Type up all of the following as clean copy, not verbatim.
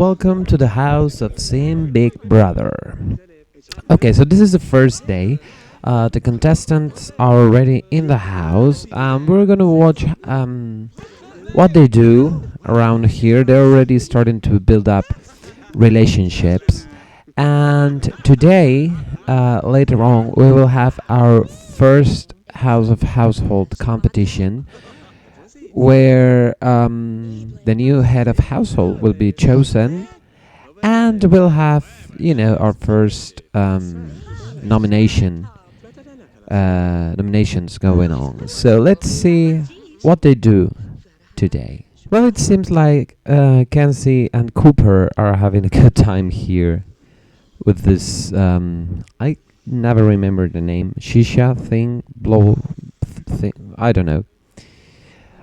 welcome to the house of Sim Big Brother. Okay, so this is the first day. The contestants are already in the house. We're gonna watch what they do around here. They're already starting to build up relationships. And today, later on, we will have our first House of Household competition where the new head of household will be chosen, and we'll have our first nominations going on. So let's see what they do today. Well, it seems like Kenzie and Cooper are having a good time here with this. I never remember the name. Shisha thing, blow thing. I don't know.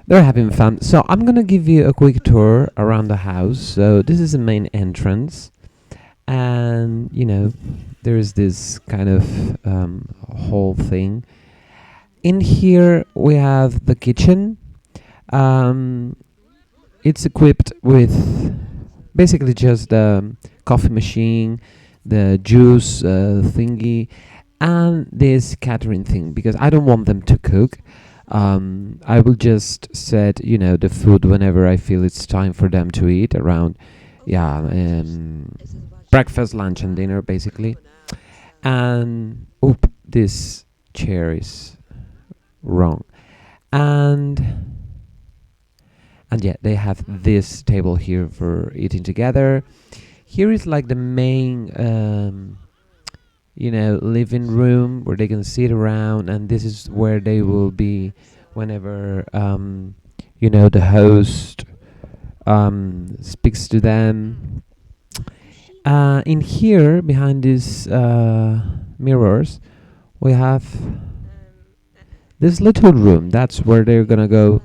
They're having fun. So I'm gonna give you a quick tour around the house. So this is the main entrance, and there is this kind of whole thing. In here we have the kitchen. It's equipped with basically just the coffee machine, the juice thingy, and this catering thing, because I don't want them to cook. I will just set the food whenever I feel it's time for them to eat, around breakfast, lunch, and dinner basically. And this chair is wrong. And yeah, they have this table here for eating together. Here is like the main living room where they can sit around, and this is where they will be whenever the host speaks to them. In here, behind these mirrors, we have this little room. That's where they're gonna go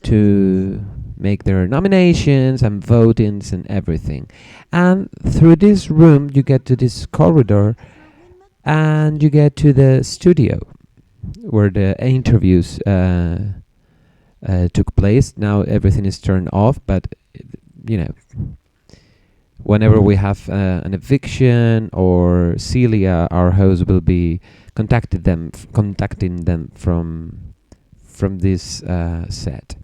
to make their nominations and votings and everything. And through this room, you get to this corridor, and you get to the studio where the interviews took place. Now everything is turned off, but whenever we have an eviction or Celia, our host, will be contacting them from this set.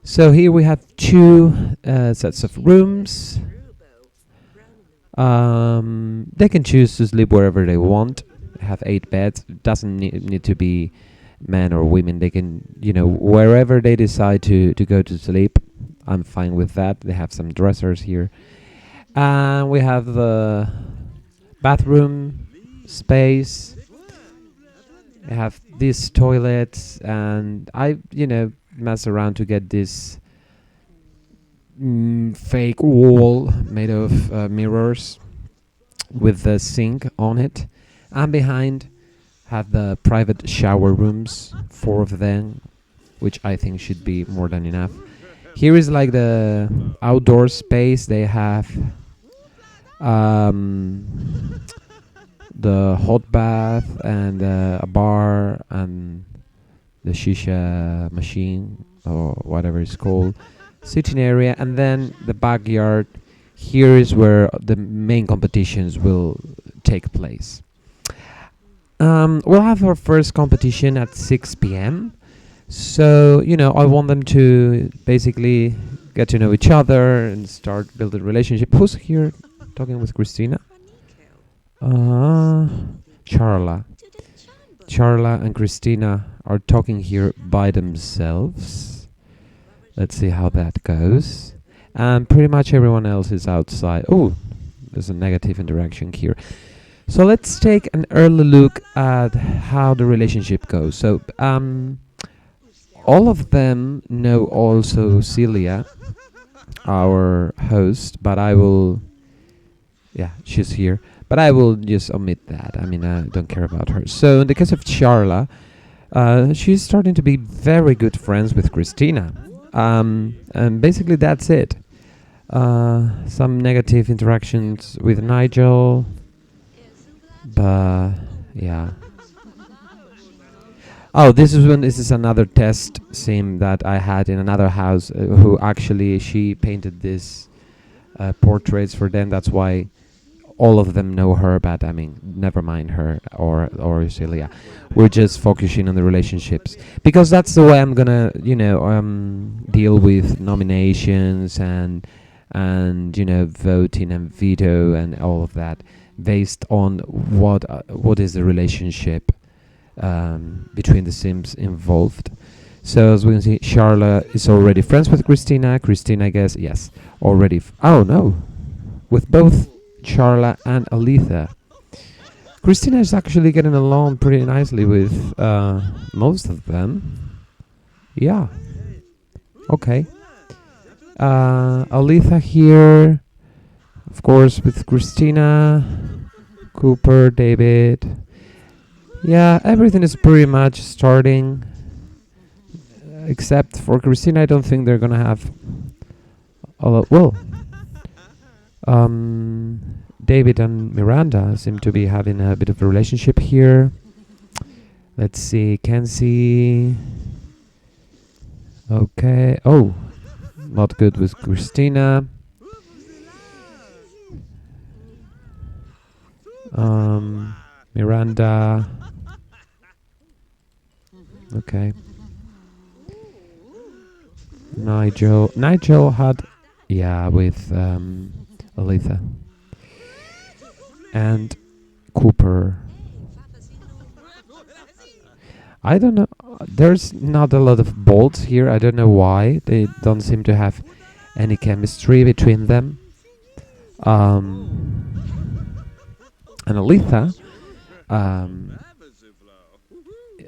So here we have two sets of rooms. They can choose to sleep wherever they want. Have 8 beds. It doesn't need to be men or women. They can, wherever they decide to go to sleep. I'm fine with that. They have some dressers here. And we have the bathroom space. We have these toilets, and I, mess around to get this fake wall made of mirrors with the sink on it. And behind have the private shower rooms, 4 of them, which I think should be more than enough. Here is like the outdoor space. They have the hot bath and a bar and the shisha machine or whatever it's called, sitting area, and then the backyard. Here is where the main competitions will take place. We'll have our first competition at 6 p.m. So, I want them to basically get to know each other and start building a relationship. Who's here talking with Christina? Charla. Charla and Christina are talking here by themselves. Let's see how that goes. And pretty much everyone else is outside. Oh, there's a negative interaction here. So let's take an early look at how the relationship goes. So all of them know also Celia, our host, but I will... Yeah, she's here. But I will just omit that. I mean, I don't care about her. So in the case of Charla, she's starting to be very good friends with Christina. And basically that's it. Some negative interactions with Nigel. But yeah. Oh, this is another test sim that I had in another house. Who actually she painted this portraits for them. That's why all of them know her, but I mean, never mind her or Celia. We're just focusing on the relationships because that's the way I'm gonna, deal with nominations and voting and veto and all of that, based on what is the relationship between the Sims involved. So as we can see, Charlotte is already friends with Christina. Christina, I guess, yes, already. Oh no, with both Charla and Aletha. Christina is actually getting along pretty nicely with most of them. Yeah. Okay. Aletha here, of course, with Christina, Cooper, David. Yeah, everything is pretty much starting. Except for Christina, I don't think they're gonna have a lot. Well, David and Miranda seem to be having a bit of a relationship here. Let's see, Kenzie. Okay. Oh, not good with Christina. Miranda. Okay. Nigel had, yeah, with Aletha. And Cooper. I don't know. There's not a lot of bolts here. I don't know why. They don't seem to have any chemistry between them. And Aletha,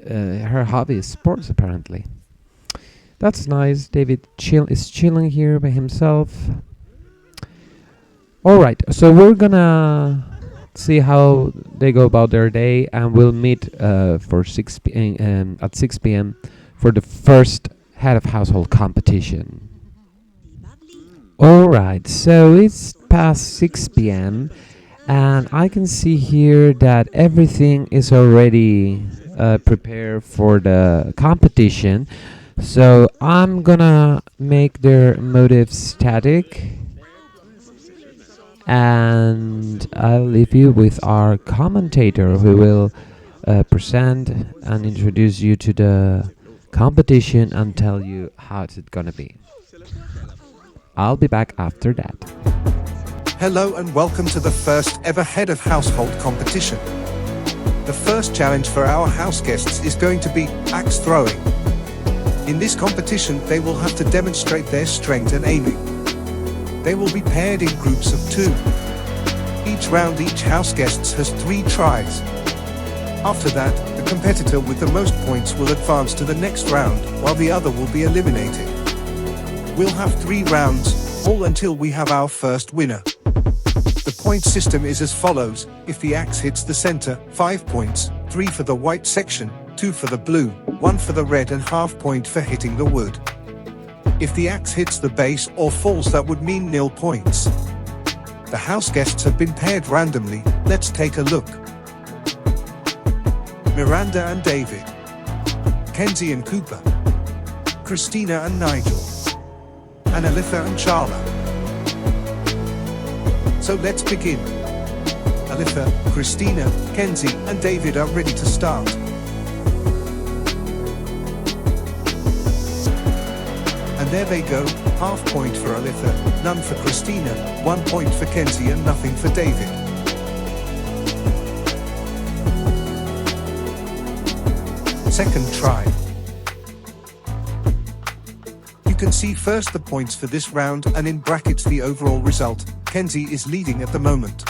her hobby is sports, apparently. That's nice. David is chilling here by himself. All right, so we're gonna see how they go about their day, and we'll meet for 6 p.m. At 6 p.m. for the first head of household competition. All right, so it's past 6 p.m. and I can see here that everything is already prepared for the competition. So I'm gonna make their motive static, and I'll leave you with our commentator who will present and introduce you to the competition and tell you how it's gonna be. I'll be back after that. Hello and welcome to the first ever Head of Household competition. The first challenge for our house guests is going to be axe throwing. In this competition, they will have to demonstrate their strength and aiming. They will be paired in groups of 2. Each round, each house guest has 3 tries. After that, the competitor with the most points will advance to the next round, while the other will be eliminated. We'll have 3 rounds, all until we have our first winner. The point system is as follows: if the axe hits the center, 5 points, 3 for the white section, 2 for the blue, 1 for the red, and half point for hitting the wood. If the axe hits the base or falls, that would mean 0 points. The house guests have been paired randomly. Let's take a look. Miranda and David, Kenzie and Cooper, Christina and Nigel, and Aletha and Charla. So let's begin. Aletha, Christina, Kenzie, and David are ready to start. And there they go, half point for Aletha, none for Christina, 1 point for Kenzie, and nothing for David. Second try. You can see first the points for this round, and in brackets the overall result. Kenzie is leading at the moment.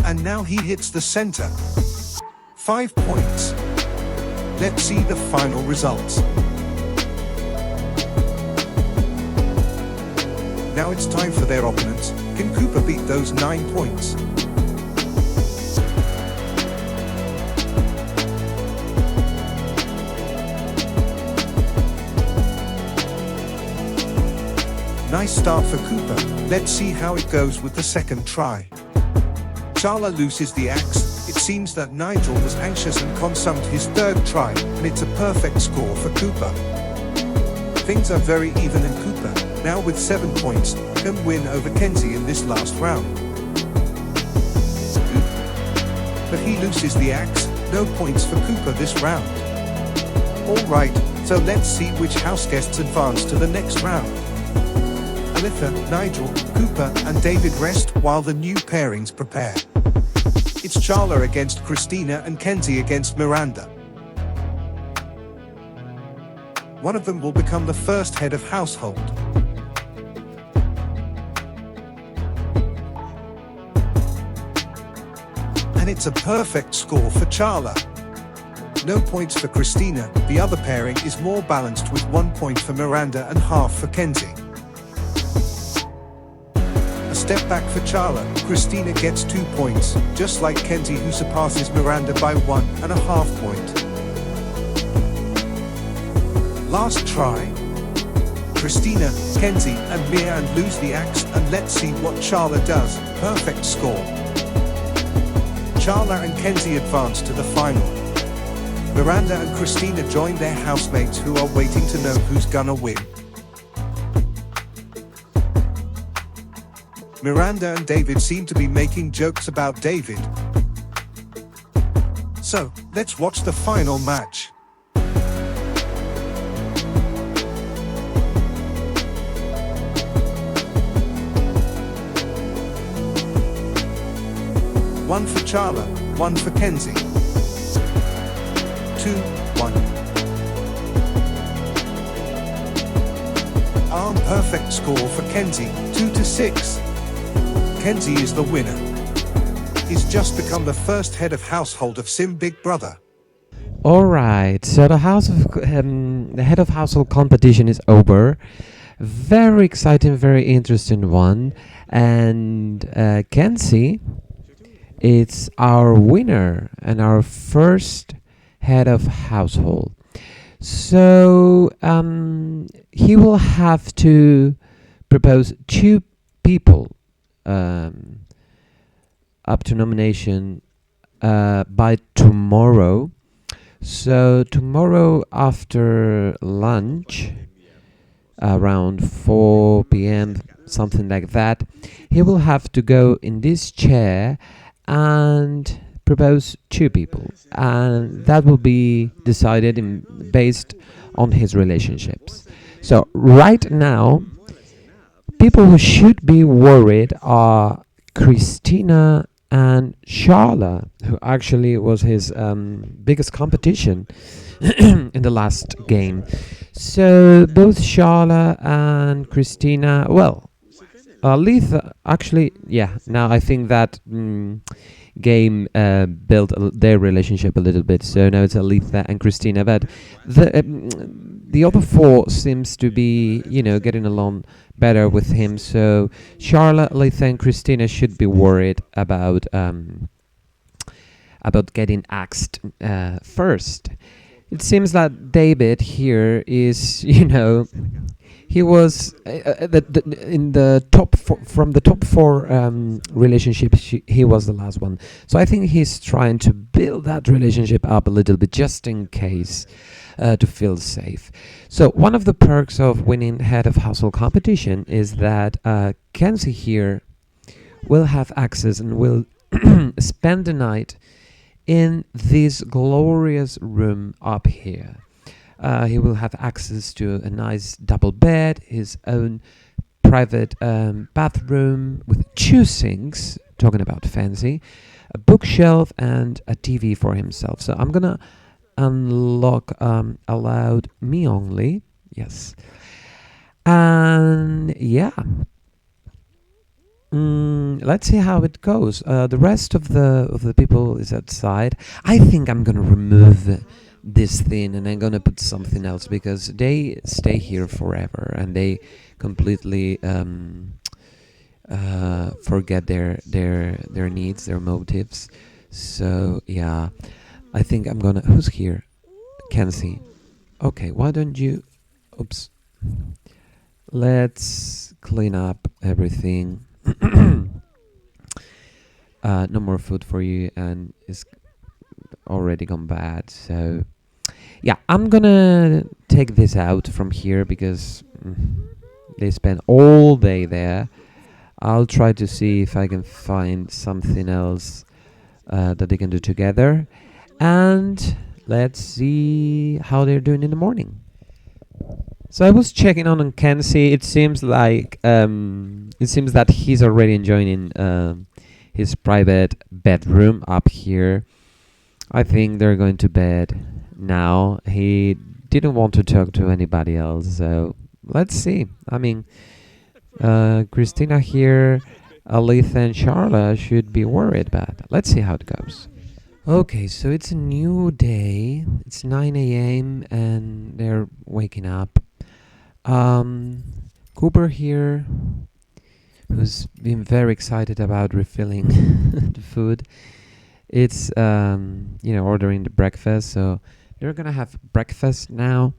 And now he hits the center. 5 points. Let's see the final results. Now it's time for their opponents. Can Cooper beat those 9 points? Nice start for Cooper. Let's see how it goes with the second try. Charla loses the axe. It seems that Nigel was anxious and consumed his third try, and it's a perfect score for Cooper. Things are very even, and Cooper now with 7 points, can win over Kenzie in this last round. But he loses the axe, no points for Cooper this round. Alright, so let's see which house guests advance to the next round. Alyssa, Nigel, Cooper and David rest while the new pairings prepare. It's Charla against Christina and Kenzie against Miranda. One of them will become the first head of household. And it's a perfect score for Charla. No points for Christina, the other pairing is more balanced with 1 point for Miranda and half for Kenzie. A step back for Charla, Christina gets 2 points, just like Kenzie who surpasses Miranda by 1.5 points. Last try. Christina, Kenzie and Mia lose the axe and let's see what Charla does. Perfect score. Charla and Kenzie advance to the final. Miranda and Christina join their housemates who are waiting to know who's gonna win. Miranda and David seem to be making jokes about David. So, let's watch the final match. One for Charla, one for Kenzie. 2-1. Perfect score for Kenzie, 2-6. Kenzie is the winner. He's just become the first head of household of Sim Big Brother. All right, so the the head of household competition is over. Very exciting, very interesting one. And Kenzie, it's our winner and our first head of household. So he will have to propose 2 people up to nomination by tomorrow. So tomorrow after lunch, around 4 p.m., something like that, he will have to go in this chair and propose 2 people, and that will be decided based on his relationships. So right now, people who should be worried are Christina and Charla, who actually was his biggest competition in the last game. So both Charla and Christina, well, Letha, actually, yeah, now I think that game built their relationship a little bit. So now it's Letha and Christina, but the other 4 seems to be, getting along better with him. So Charla, Letha, and Christina should be worried about getting axed first. It seems that David here is, he was in the top from the top 4 relationships. He was the last one. So I think he's trying to build that relationship up a little bit, just in case, to feel safe. So one of the perks of winning head of household competition is that Kenzie here will have access and will spend the night in this glorious room up here. He will have access to a nice double bed, his own private bathroom with 2 sinks, talking about fancy, a bookshelf and a TV for himself. So I'm gonna unlock allowed me only, yes. And yeah, let's see how it goes. The rest of the people is outside. I think I'm gonna remove this thing and I'm gonna put something else, because they stay here forever and they completely forget their needs, their motives. So yeah, I think I'm gonna, who's here? Kenzie. Okay, why don't you, oops, let's clean up everything. No more food for you, and it's already gone bad. So yeah, I'm gonna take this out from here because They spend all day there. I'll try to see if I can find something else that they can do together. And let's see how they're doing in the morning. So I was checking on Kenzie. It seems that he's already enjoying his private bedroom up here. I think they're going to bed now. He didn't want to talk to anybody else, so let's see. I mean, Christina here, Alith and Charla should be worried, but let's see how it goes. Okay, so it's a new day. It's 9 a.m. and they're waking up. Um, Cooper here, who's been very excited about refilling the food. It's ordering the breakfast, so they're gonna have breakfast now,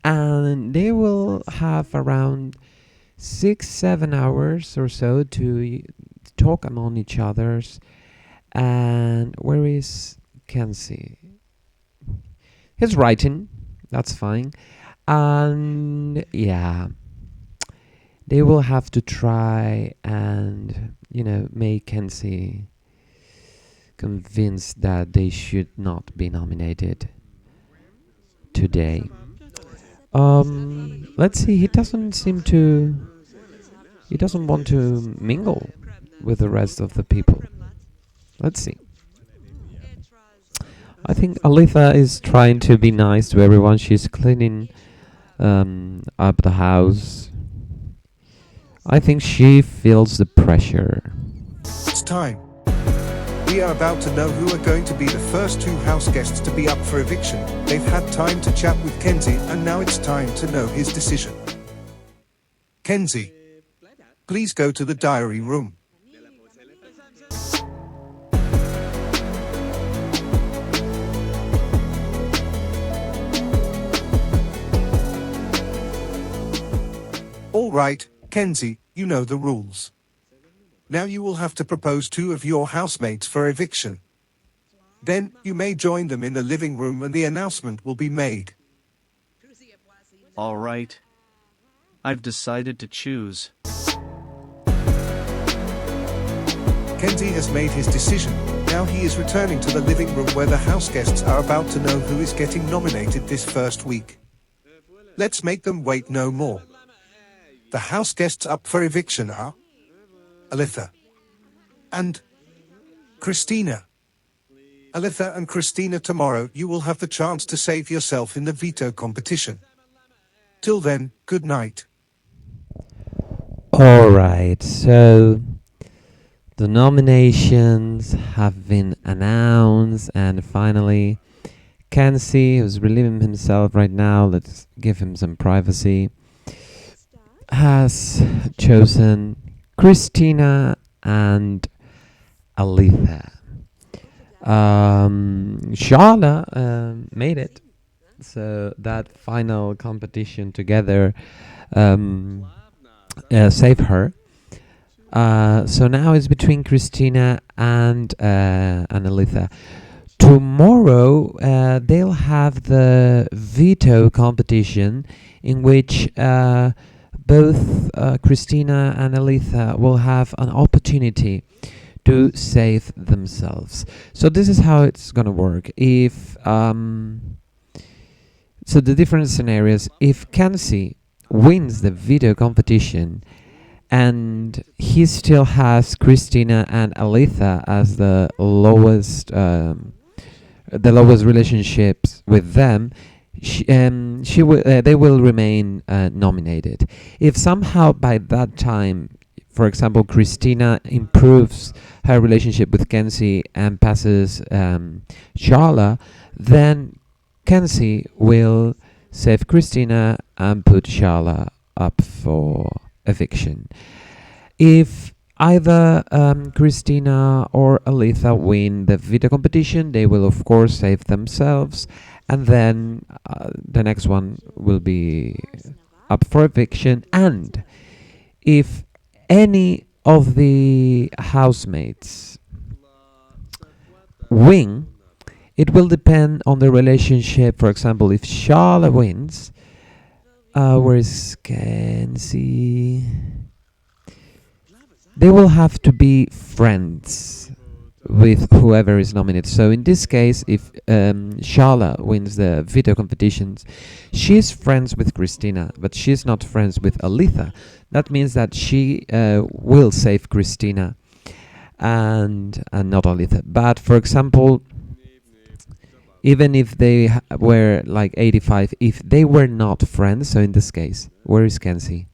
and they will have around 6-7 hours or so to talk among each others. And where is Kenzie? He's writing. That's fine. And yeah, they will have to try and make Kenzie convinced that they should not be nominated today. Let's see. He doesn't seem to. He doesn't want to mingle with the rest of the people. Let's see. I think Alitha is trying to be nice to everyone. She's cleaning up the house. I think she feels the pressure. It's time. We are about to know who are going to be the first two house guests to be up for eviction. They've had time to chat with Kenzie, and now it's time to know his decision. Kenzie, please go to the diary room. All right, Kenzie, you know the rules. Now you will have to propose two of your housemates for eviction. Then, you may join them in the living room and the announcement will be made. All right. I've decided to choose. Kenzie has made his decision. Now he is returning to the living room where the house guests are about to know who is getting nominated this first week. Let's make them wait no more. The house guests up for eviction are Alitha and Christina. Alitha and Christina, tomorrow you will have the chance to save yourself in the veto competition. Till then, good night. Alright, so the nominations have been announced, and finally, Kenzie, who's relieving himself right now, let's give him some privacy, has chosen Christina and Alitha. Sharla made it. So that final competition together saved her. So now it's between Christina and Alitha. Tomorrow they'll have the veto competition in which both Christina and Alitha will have an opportunity to save themselves. So this is how it's gonna work. If so, the different scenarios. If Kenzie wins the veto competition and he still has Christina and Alitha as the lowest relationships with them, they will remain nominated. If somehow by that time, for example, Christina improves her relationship with Kenzie and passes Charla, then Kenzie will save Christina and put Charla up for eviction. If either Christina or Alitha win the veto competition, they will of course save themselves, and then the next one will be up for eviction. And if any of the housemates win, it will depend on the relationship. For example, if Charla wins, Where is Kenzie? They will have to be friends with whoever is nominated. So in this case, if Shala wins the veto competitions, she's friends with Christina, but she's not friends with Alitha. That means that she will save Christina and not Alitha. But for example, even if they were like 85, if they were not friends, so in this case, where is Kenzie?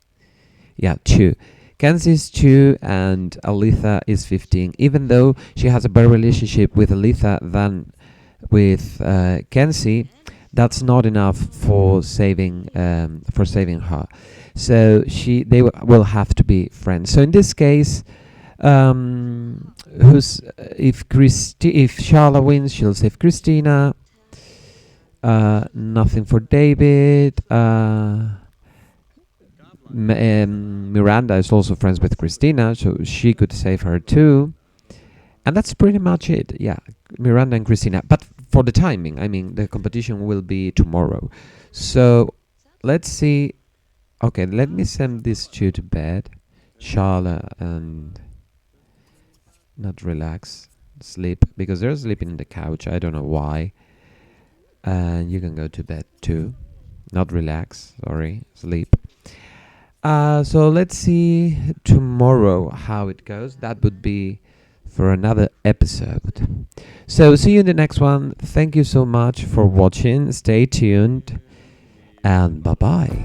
Yeah, 2. Kenzie is 2 and Alitha is 15. Even though she has a better relationship with Alitha than with Kenzie, that's not enough for saving her. So they will have to be friends. So in this case, who's if Charla wins, she'll save Christina. Nothing for David. Miranda is also friends with Christina, so she could save her too. And that's pretty much it. Yeah, Miranda and Christina. But for the timing, I mean, the competition will be tomorrow. So let's see. Okay, let me send these two to bed. Charla and not relax, sleep, because they're sleeping in the couch. I don't know why. And you can go to bed too. Not relax, sorry, sleep. So let's see tomorrow how it goes. That would be for another episode. So see you in the next one. Thank you so much for watching. Stay tuned and bye bye.